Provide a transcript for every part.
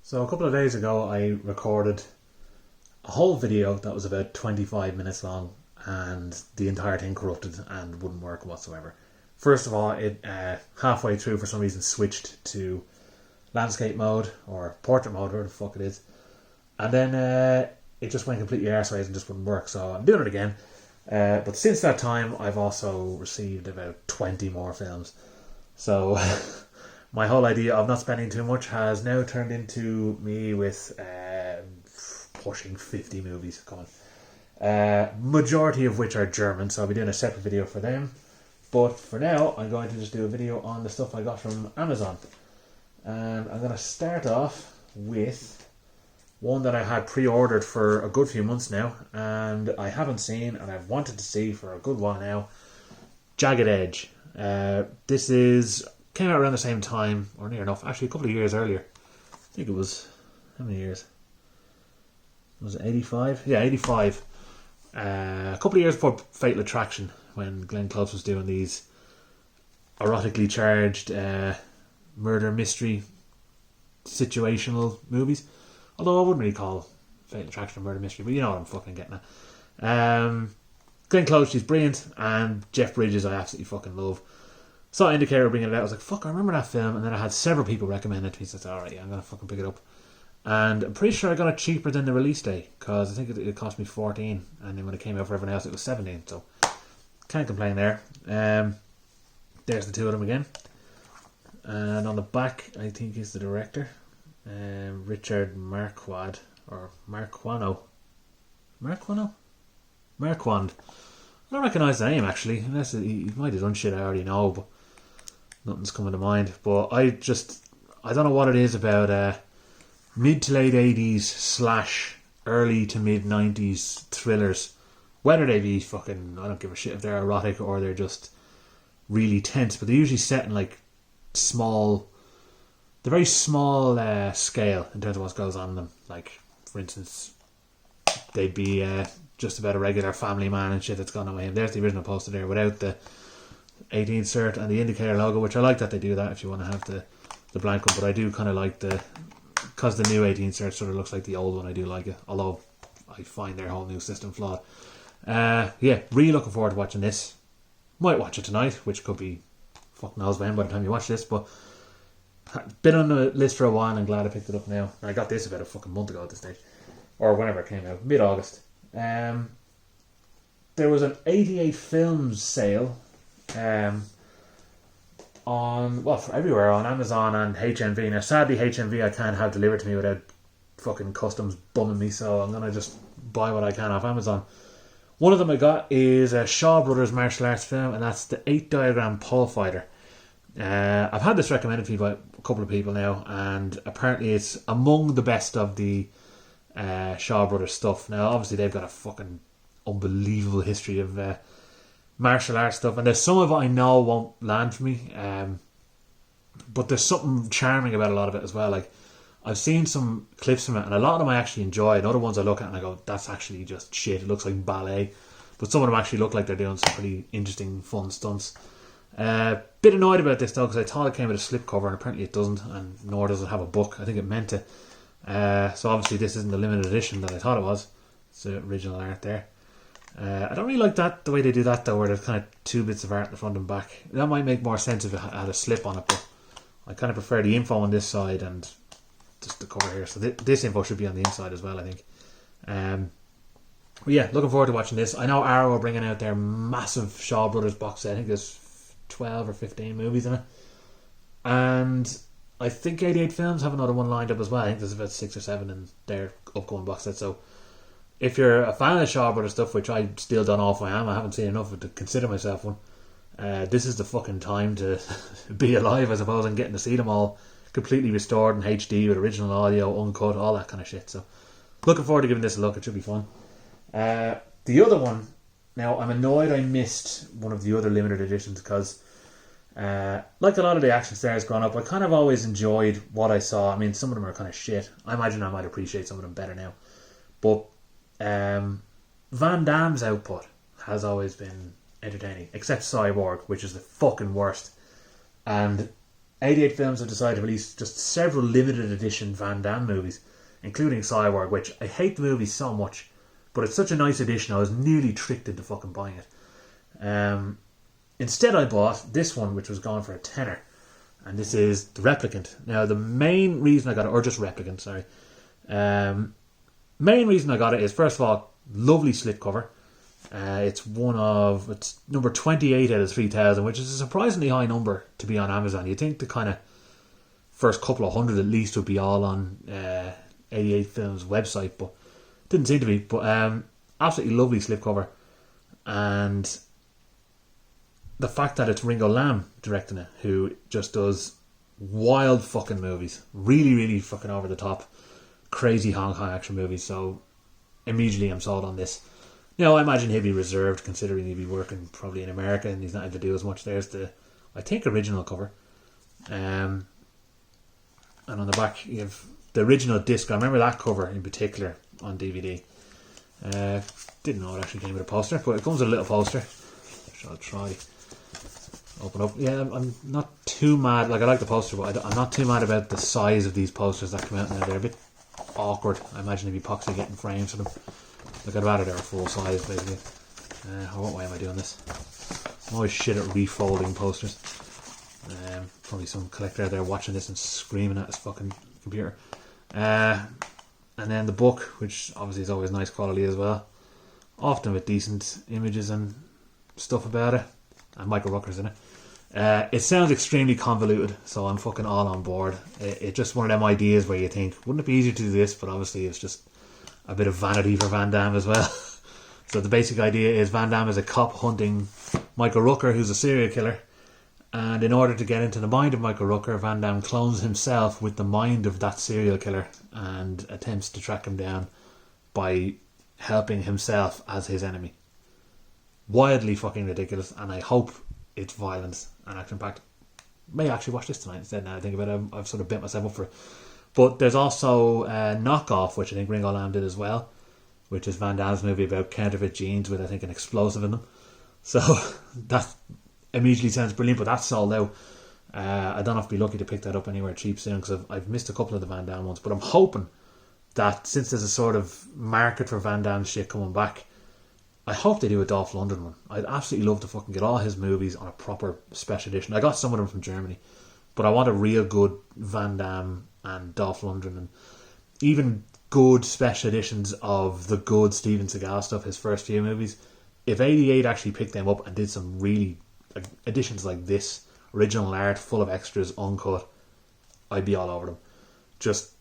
So a couple of days ago I recorded a whole video that was about 25 minutes long, and the entire thing corrupted and wouldn't work whatsoever. First of all, it halfway through for some reason switched to landscape mode or portrait mode, whatever the fuck it is, and then it just went completely arseways and just wouldn't work. So I'm doing it again, but since that time I've also received about 20 more films. So my whole idea of not spending too much has now turned into me with pushing 50 movies coming. Majority of which are German, so I'll be doing a separate video for them. But for now, I'm going to just do a video on the stuff I got from Amazon. And I'm going to start off with one that I had pre-ordered for a good few months now, and I haven't seen, and I've wanted to see for a good while now. Jagged Edge. This came out around the same time, or near enough, actually a couple of years earlier. I think it was, how many years? Was it 85? Yeah, 85. A couple of years before Fatal Attraction, when Glenn Close was doing these erotically charged murder mystery situational movies. Although I wouldn't really call Fatal Attraction a murder mystery, but you know what I'm fucking getting at. Glenn Close, she's brilliant, and Jeff Bridges I absolutely fucking love. Saw Indicator bringing it out, I was like, fuck, I remember that film, and then I had several people recommend it to me, so I said, alright, yeah, I'm going to fucking pick it up. And I'm pretty sure I got it cheaper than the release day, because I think it cost me 14, and then when it came out for everyone else it was 17, so can't complain there. There's the two of them again. And on the back, I think is the director, Richard Marquand, or Marquand. I don't recognise the name actually, unless he might have done shit I already know, but nothing's coming to mind. But I don't know what it is about mid to late 80s / early to mid 90s thrillers. Whether they be fucking, I don't give a shit if they're erotic or they're just really tense, but they're usually set in like the very small scale in terms of what goes on in them. Like, for instance, they'd be just about a regular family man and shit that's gone away. And there's the original poster there without the 18 cert and the Indicator logo, which I like that they do that if you want to have the blank one, but I do kind of like because the new 18 cert sort of looks like the old one, I do like it, although I find their whole new system flawed. Yeah, really looking forward to watching this. Might watch it tonight, which could be fuck knows when by the time you watch this, but been on the list for a while and I'm glad I picked it up now. And I got this about a fucking month ago at this stage, or whenever it came out, mid-August. There was an 88 Films sale on, well, for everywhere, on Amazon and HMV. Now sadly HMV I can't have delivered to me without fucking customs bumming me, so I'm gonna just buy what I can off Amazon. One of them I got is a Shaw Brothers martial arts film, and that's the 8 Diagram Pole Fighter. I've had this recommended to me by a couple of people now, and apparently it's among the best of the Shaw Brothers stuff. Now obviously they've got a fucking unbelievable history of martial arts stuff, and there's some of it I know won't land for me, but there's something charming about a lot of it as well. Like, I've seen some clips from it, and a lot of them I actually enjoy, and other ones I look at and I go, that's actually just shit, it looks like ballet. But some of them actually look like they're doing some pretty interesting, fun stunts. Bit annoyed about this though, because I thought it came with a slipcover, and apparently it doesn't, and nor does it have a book. I think it meant to. So obviously this isn't the limited edition that I thought it was. It's the original art there. I don't really like that, the way they do that though, where there's kind of two bits of art in the front and back. That might make more sense if it had a slip on it, but I kind of prefer the info on this side and just the cover here. So this info should be on the inside as well, I think. But yeah, looking forward to watching this. I know Arrow are bringing out their massive Shaw Brothers box set. I think there's 12 or 15 movies in it, and I think 88 Films have another one lined up as well. I think there's about 6 or 7 in their upcoming box set. So if you're a fan of Shaw Brothers stuff, which I still don't know if I am, I haven't seen enough of it to consider myself one, this is the fucking time to be alive, I suppose, and getting to see them all completely restored in HD with original audio, uncut, all that kind of shit. So looking forward to giving this a look. It should be fun. The other one, now I'm annoyed I missed one of the other limited editions, because like a lot of the action stars growing up, I kind of always enjoyed what I saw. I mean, some of them are kind of shit. I imagine I might appreciate some of them better now, but Van Damme's output has always been entertaining, except Cyborg, which is the fucking worst. And 88 Films have decided to release just several limited edition Van Damme movies, including Cyborg, which I hate the movie so much, but it's such a nice edition I was nearly tricked into fucking buying it. Instead I bought this one, which was going for a tenner, and this is The Replicant. Now the main reason I got it, or just Replicant, sorry, main reason I got it is, first of all, lovely slipcover. It's number 28 out of 3,000, which is a surprisingly high number to be on Amazon. You'd think the kind of first couple of hundred at least would be all on 88 Films website, but didn't seem to be. But absolutely lovely slipcover, and the fact that it's Ringo Lam directing it, who just does wild fucking movies, really, really fucking over the top, crazy Hong Kong action movies. So immediately I'm sold on this. Now I imagine he'll be reserved, considering he'll be working probably in America and he's not able to do as much. There's the, I think, original cover, and on the back you have the original disc. I remember that cover in particular on DVD. Didn't know it actually came with a poster, but it comes with a little poster, which I'll try open up. Yeah, I'm not too mad. Like, I like the poster, but I'm not too mad about the size of these posters that come out now. They're a bit awkward. I imagine they'd be poxy getting frames for them. Like, I'd rather they were full size, basically. What way am I doing this? I'm always shit at refolding posters. Probably some collector out there watching this and screaming at his fucking computer. And then the book, which obviously is always nice quality as well, often with decent images and stuff about it, and Michael Rooker's in it. It sounds extremely convoluted, so I'm fucking all on board. It's just one of them ideas where you think, wouldn't it be easier to do this? But obviously it's just a bit of vanity for Van Damme as well. So the basic idea is Van Damme is a cop hunting Michael Rooker, who's a serial killer, and in order to get into the mind of Michael Rooker, Van Damme clones himself with the mind of that serial killer and attempts to track him down by helping himself as his enemy. Wildly fucking ridiculous, and I hope it's violent and action-packed. May actually watch this tonight instead, now I think about it. I've sort of bent myself up for it. But there's also Knockoff, which I think Ringo Lam did as well, which is Van Damme's movie about counterfeit jeans with, I think, an explosive in them. So that immediately sounds brilliant, but that's sold out. I don't know if I'll be lucky to pick that up anywhere cheap soon, because I've missed a couple of the Van Damme ones. But I'm hoping that since there's a sort of market for Van Damme shit coming back, I hope they do a Dolph Lundgren one. I'd absolutely love to fucking get all his movies on a proper special edition. I got some of them from Germany, but I want a real good Van Damme and Dolph Lundgren, and even good special editions of the good Steven Seagal stuff, his first few movies. If 88 actually picked them up and did some really editions like this, original art, full of extras, uncut, I'd be all over them. Just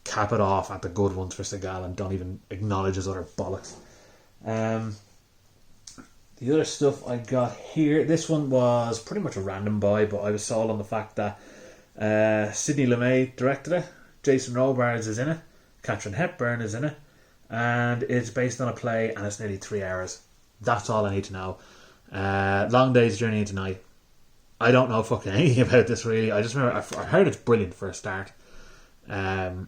cap it off at the good ones for Seagal and don't even acknowledge his other bollocks. The other stuff I got here, this one was pretty much a random buy, but I was sold on the fact that Sidney Lumet directed it, Jason Robards is in it, Katharine Hepburn is in it, and it's based on a play, and it's nearly 3 hours. That's all I need to know. Long Day's Journey into Night. I don't know fucking anything about this really. I just remember I heard it's brilliant for a start, and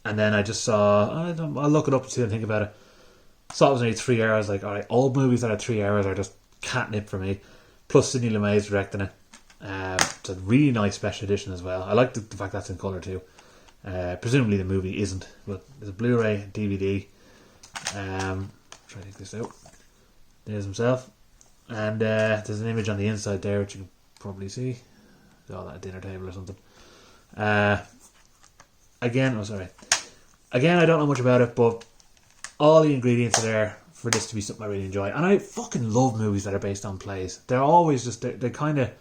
then I just saw, I'll look it up and see what I think about it. Saw it was only 3 hours. Like, alright, old movies that are 3 hours are just catnip for me. Plus Sidney Lumet's directing it. It's a really nice special edition as well. I like the fact that's in colour too. Presumably the movie isn't, but there's a Blu-ray, DVD. Try to take this out. There's himself, and there's an image on the inside there which you can probably see. Oh, that dinner table or something. Again, I don't know much about it, but all the ingredients are there for this to be something I really enjoy. And I fucking love movies that are based on plays. They're always just, they kind of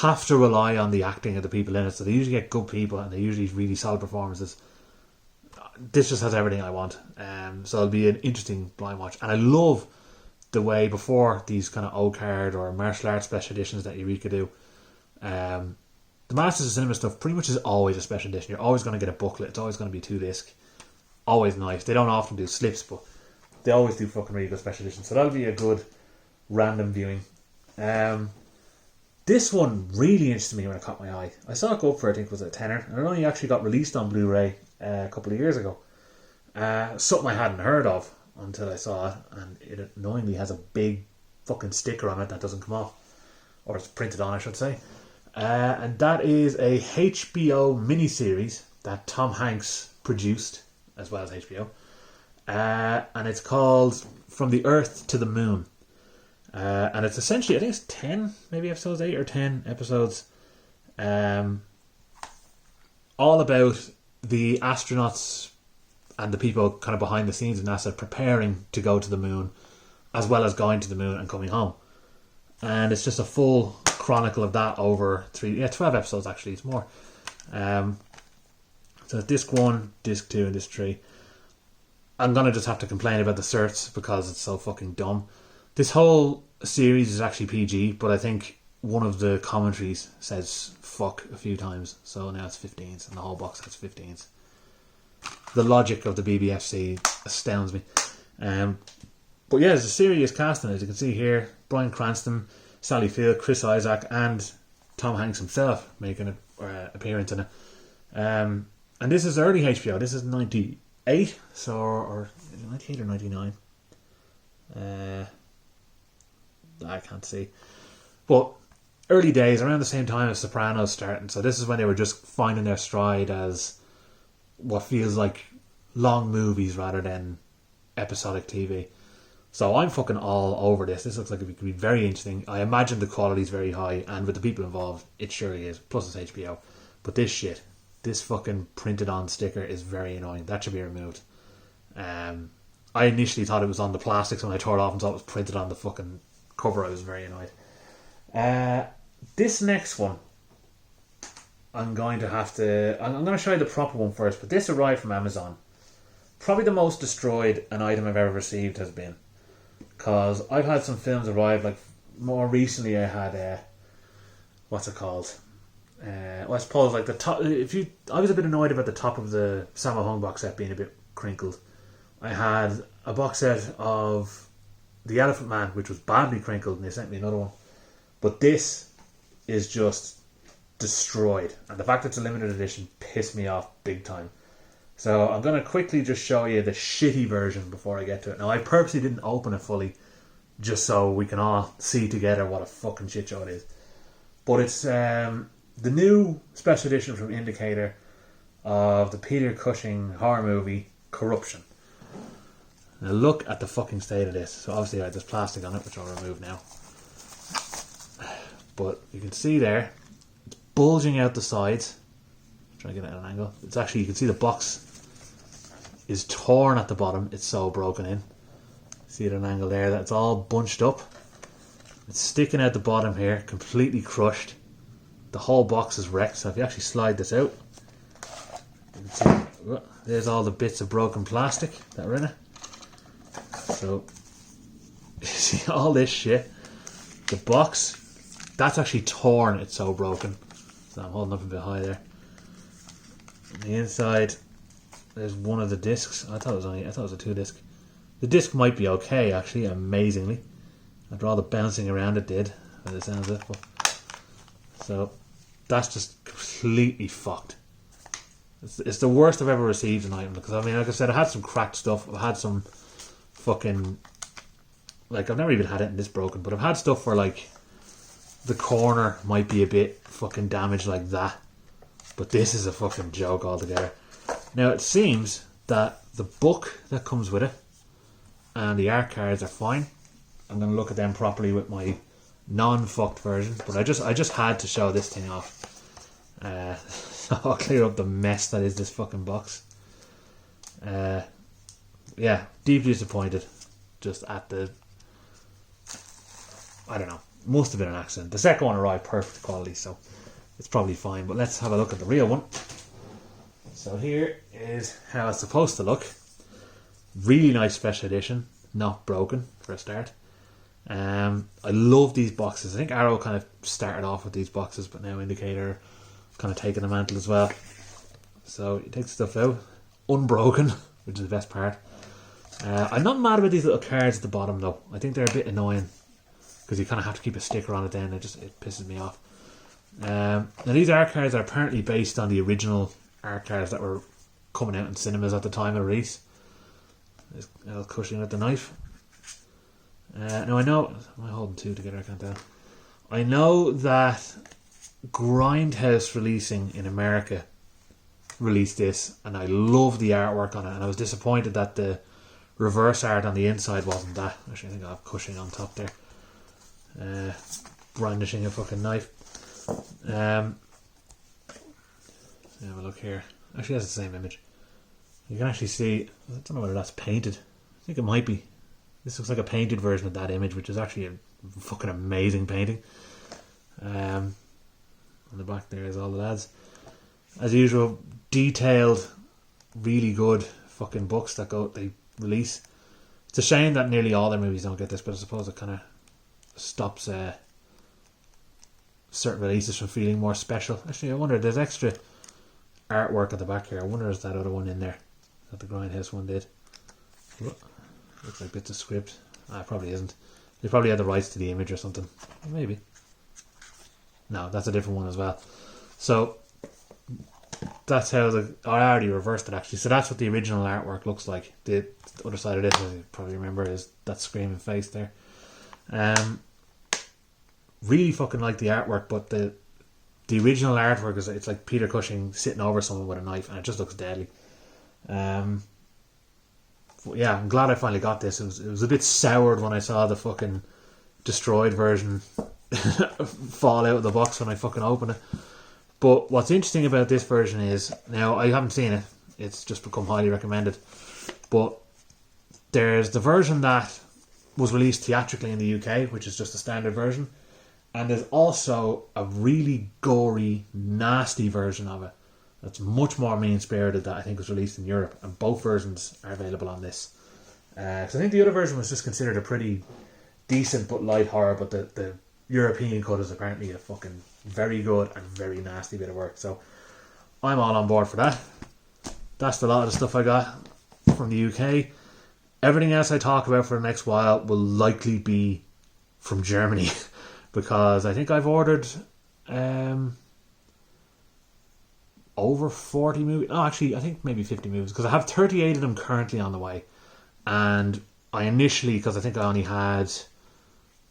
have to rely on the acting of the people in it, so they usually get good people and they usually really solid performances. This just has everything I want, so it'll be an interesting blind watch. And I love the way before these kind of old card or martial arts special editions that Eureka do, the Masters of Cinema stuff pretty much is always a special edition. You're always going to get a booklet. It's always going to be 2 disc. Always nice. They don't often do slips, but they always do fucking really good special editions. So that'll be a good random viewing. This one really interested me when it caught my eye. I saw it go up for, I think it was a tenner, and it only actually got released on Blu-ray a couple of years ago. Something I hadn't heard of until I saw it, and it annoyingly has a big fucking sticker on it that doesn't come off, or it's printed on, I should say. And that is a HBO miniseries that Tom Hanks produced, as well as HBO. And it's called From the Earth to the Moon. And it's essentially, I think it's 10, maybe episodes, 8 or 10 episodes. All about the astronauts and the people kind of behind the scenes in NASA preparing to go to the moon, as well as going to the moon and coming home. And it's just a full chronicle of that over 12 episodes actually, it's more. So disc 1, disc 2 and disc 3. I'm going to just have to complain about the certs because it's so fucking dumb. This whole series is actually PG, but I think one of the commentaries says fuck a few times, so now it's 15s and the whole box has 15s. The logic of the BBFC astounds me. But yeah, there's a serious casting, as you can see here. Bryan Cranston, Sally Field, Chris Isaac and Tom Hanks himself making an appearance in it. And this is early HBO. This is 98, so, or 98 or 99? I can't see. But early days, around the same time as Sopranos starting. So this is when they were just finding their stride as what feels like long movies rather than episodic TV. So I'm fucking all over this. This looks like it could be very interesting. I imagine the quality is very high, and with the people involved, it surely is. Plus it's HBO. But this shit, this fucking printed on sticker is very annoying. That should be removed. I initially thought it was on the plastics when I tore it off and thought it was printed on the fucking cover. I was very annoyed. This next one, I'm going to show you the proper one first, but this arrived from Amazon. Probably the most destroyed an item I've ever received has been, because I've had some films arrive, like more recently I had what's it called? Well, I suppose like the top. I was a bit annoyed about the top of the Sammo Hung box set being a bit crinkled. I had a box set of The Elephant Man, which was badly crinkled, and they sent me another one. But this is just destroyed, and the fact it's a limited edition pissed me off big time. So I'm going to quickly just show you the shitty version before I get to it. Now, I purposely didn't open it fully just so we can all see together what a fucking shit show it is. But it's the new special edition from Indicator of the Peter Cushing horror movie Corruption. Now look at the fucking state of this. So obviously there's plastic on it, which I'll remove now. But you can see there, it's bulging out the sides. I'm trying to get it at an angle. It's actually, you can see the box is torn at the bottom. It's so broken in. See it at an angle there, that's all bunched up. It's sticking out the bottom here, completely crushed. The whole box is wrecked. So if you actually slide this out, you can see, there's all the bits of broken plastic that are in it. So you see all this shit. The box, that's actually torn. It's so broken. So I'm holding up a bit high there. On the inside, there's one of the discs. I thought it was a 2-disc. The disc might be okay, actually, amazingly. After all the bouncing around it did, by the sounds of it. So that's just completely fucked. It's the worst I've ever received an item, because I mean, like I said, I had some cracked stuff. I've had some fucking, like, I've never even had it in this broken, but I've had stuff where like the corner might be a bit fucking damaged like that. But this is a fucking joke altogether. Now it seems that the book that comes with it and the art cards are fine. I'm going to look at them properly with my non-fucked version, but I just had to show this thing off. So I'll clear up the mess that is this fucking box. Yeah, deeply disappointed. Just at the, I don't know, must have been an accident. The second one arrived perfect quality, so it's probably fine. But let's have a look at the real one. So here is how it's supposed to look. Really nice special edition, not broken for a start. I love these boxes. I think Arrow kind of started off with these boxes, but now Indicator kind of taking the mantle as well. So you take the stuff out, unbroken, which is the best part. I'm not mad about these little cards at the bottom though. I think they're a bit annoying because you kind of have to keep a sticker on it. Then it pisses me off. Now these art cards are apparently based on the original art cards that were coming out in cinemas at the time of release. There's Al Cushing with the knife. Now I know, am I holding two together? I can't tell. I know that Grindhouse releasing in America released this, and I love the artwork on it, and I was disappointed that the reverse art on the inside wasn't that. Actually, I think I have Cushing on top there, brandishing a fucking knife. Have a look here. Actually, that's the same image. You can actually see, I don't know whether that's painted. I think it might be. This looks like a painted version of that image, which is actually a fucking amazing painting. On the back there is all the lads. As usual, detailed, really good fucking books that they release. It's a shame that nearly all their movies don't get this, but I suppose it kind of stops certain releases from feeling more special. Actually, I wonder, there's extra artwork at the back here. I wonder, is that other one in there that the Grindhouse one did? Looks like bits of script. It probably isn't. They probably had the rights to the image or something. Maybe. No, that's a different one as well. So that's how I already reversed it actually. So that's what the original artwork looks like. The other side of this, as you probably remember, is that screaming face there. Really fucking like the artwork, but the original artwork is, it's like Peter Cushing sitting over someone with a knife, and it just looks deadly. Yeah, I'm glad I finally got this. It was a bit soured when I saw the fucking destroyed version fall out of the box when I fucking opened it. But what's interesting about this version is, now I haven't seen it, it's just become highly recommended, but there's the version that was released theatrically in the UK, which is just a standard version, and there's also a really gory, nasty version of it that's much more mean-spirited that I think was released in Europe, and both versions are available on this. Because I think the other version was just considered a pretty decent but light horror, but the European cut is apparently a fucking very good and very nasty bit of work. So I'm all on board for that. That's a lot of the stuff I got from the UK. Everything else I talk about for the next while will likely be from Germany because I think I've ordered over 40 movies. Oh, actually, I think maybe 50 movies because I have 38 of them currently on the way. And I initially, because I think I only had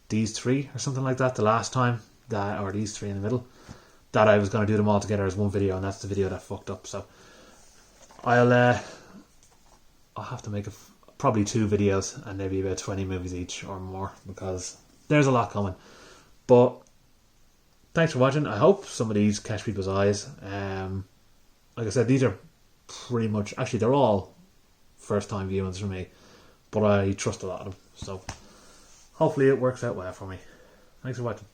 these 3 or something like that the last time, or these 3 in the middle, that I was going to do them all together as one video, and that's the video that fucked up. So I'll have to make probably 2 videos and maybe about 20 movies each or more because there's a lot coming. But thanks for watching. I hope some of these catch people's eyes. Like I said, these are pretty much, actually they're all first time viewings for me, but I trust a lot of them, so hopefully it works out well for me. Thanks for watching.